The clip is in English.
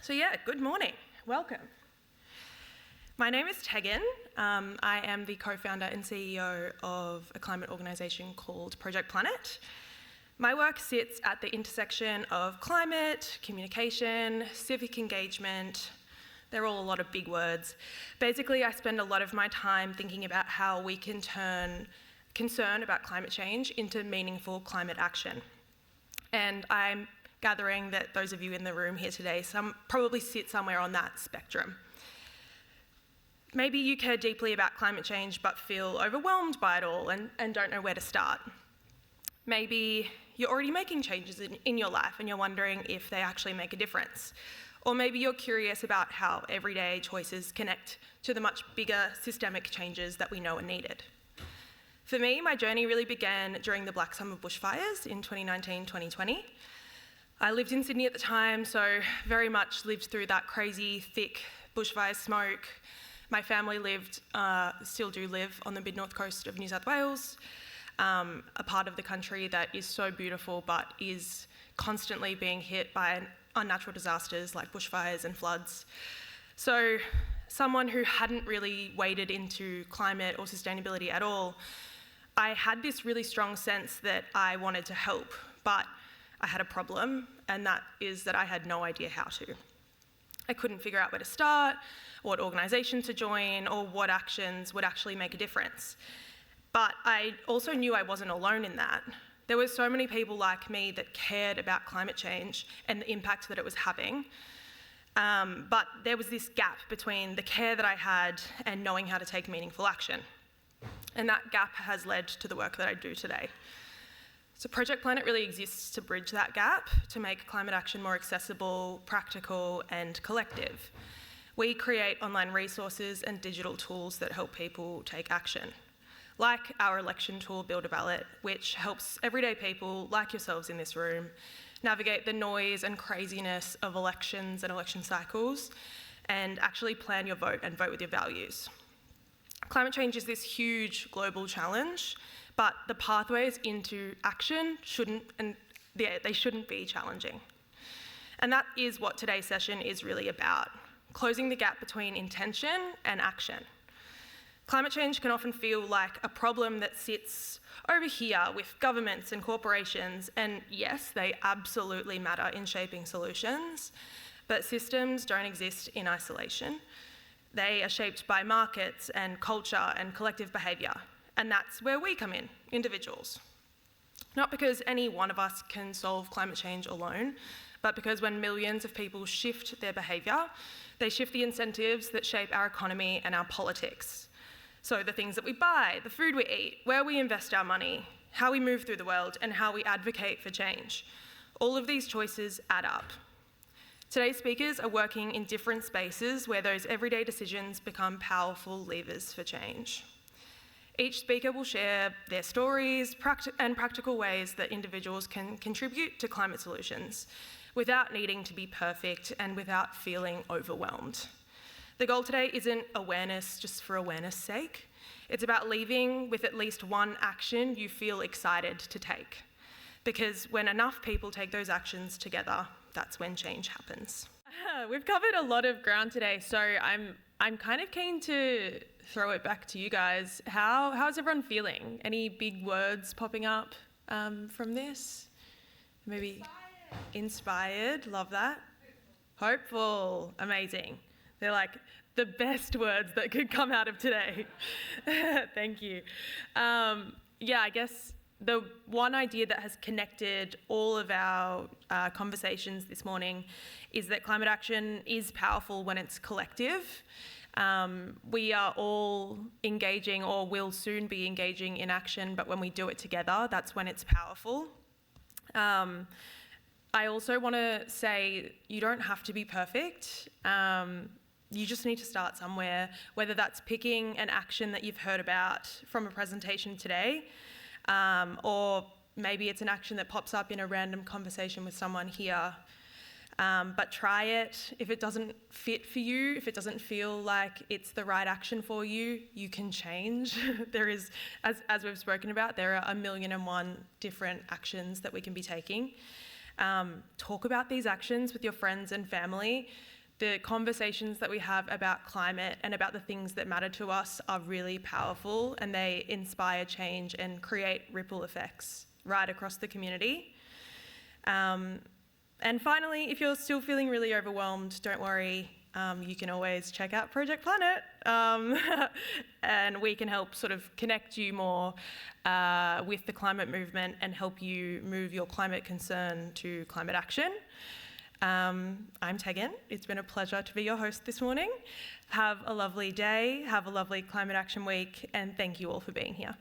Good morning. Welcome. My name is Tegan. I am the co-founder and CEO of a climate organisation called Project Planet. My work sits at the intersection of climate, communication, civic engagement. They're all a lot of big words. Basically, I spend a lot of my time thinking about how we can turn concern about climate change into meaningful climate action. And I'm gathering that those of you in the room here today probably sit somewhere on that spectrum. Maybe you care deeply about climate change but feel overwhelmed by it all and don't know where to start. Maybe you're already making changes in your life and you're wondering if they actually make a difference. Or maybe you're curious about how everyday choices connect to the much bigger systemic changes that we know are needed. For me, my journey really began during the Black Summer bushfires in 2019-2020. I lived in Sydney at the time, so very much lived through that crazy, thick bushfire smoke. My family still do live on the mid-north coast of New South Wales, a part of the country that is so beautiful but is constantly being hit by unnatural disasters like bushfires and floods. So someone who hadn't really waded into climate or sustainability at all, I had this really strong sense that I wanted to help, but I had a problem, and that is that I had no idea how to. I couldn't figure out where to start, what organisation to join, or what actions would actually make a difference. But I also knew I wasn't alone in that. There were so many people like me that cared about climate change and the impact that it was having. But there was this gap between the care that I had and knowing how to take meaningful action. And that gap has led to the work that I do today. So Project Planet really exists to bridge that gap, to make climate action more accessible, practical, and collective. We create online resources and digital tools that help people take action, like our election tool, Build a Ballot, which helps everyday people, like yourselves in this room, navigate the noise and craziness of elections and election cycles, and actually plan your vote and vote with your values. Climate change is this huge global challenge, but the pathways into action shouldn't be challenging. And that is what today's session is really about, closing the gap between intention and action. Climate change can often feel like a problem that sits over here with governments and corporations, and yes, they absolutely matter in shaping solutions, but systems don't exist in isolation. They are shaped by markets and culture and collective behaviour. And that's where we come in, individuals. Not because any one of us can solve climate change alone, but because when millions of people shift their behaviour, they shift the incentives that shape our economy and our politics. So the things that we buy, the food we eat, where we invest our money, how we move through the world, and how we advocate for change. All of these choices add up. Today's speakers are working in different spaces where those everyday decisions become powerful levers for change. Each speaker will share their stories and practical ways that individuals can contribute to climate solutions without needing to be perfect and without feeling overwhelmed. The goal today isn't awareness just for awareness' sake. It's about leaving with at least one action you feel excited to take. Because when enough people take those actions together, that's when change happens. We've covered a lot of ground today, so I'm kind of keen to throw it back to you guys. How's everyone feeling? Any big words popping up from this? Maybe inspired, love that. Hopeful, amazing. They're like the best words that could come out of today. Thank you. I guess the one idea that has connected all of our conversations this morning is that climate action is powerful when it's collective. We are all engaging or will soon be engaging in action, but when we do it together, that's when it's powerful. I also want to say you don't have to be perfect. You just need to start somewhere, whether that's picking an action that you've heard about from a presentation today, or maybe it's an action that pops up in a random conversation with someone here. But try it. If it doesn't fit for you, if it doesn't feel like it's the right action for you, you can change. There is, as we've spoken about, there are 1,000,001 different actions that we can be taking. Talk about these actions with your friends and family. The conversations that we have about climate and about the things that matter to us are really powerful, and they inspire change and create ripple effects right across the community. And finally, if you're still feeling really overwhelmed, don't worry. You can always check out Project Planet, and we can help sort of connect you more with the climate movement and help you move your climate concern to climate action. I'm Tegan. It's been a pleasure to be your host this morning. Have a lovely day, have a lovely Climate Action Week, and thank you all for being here.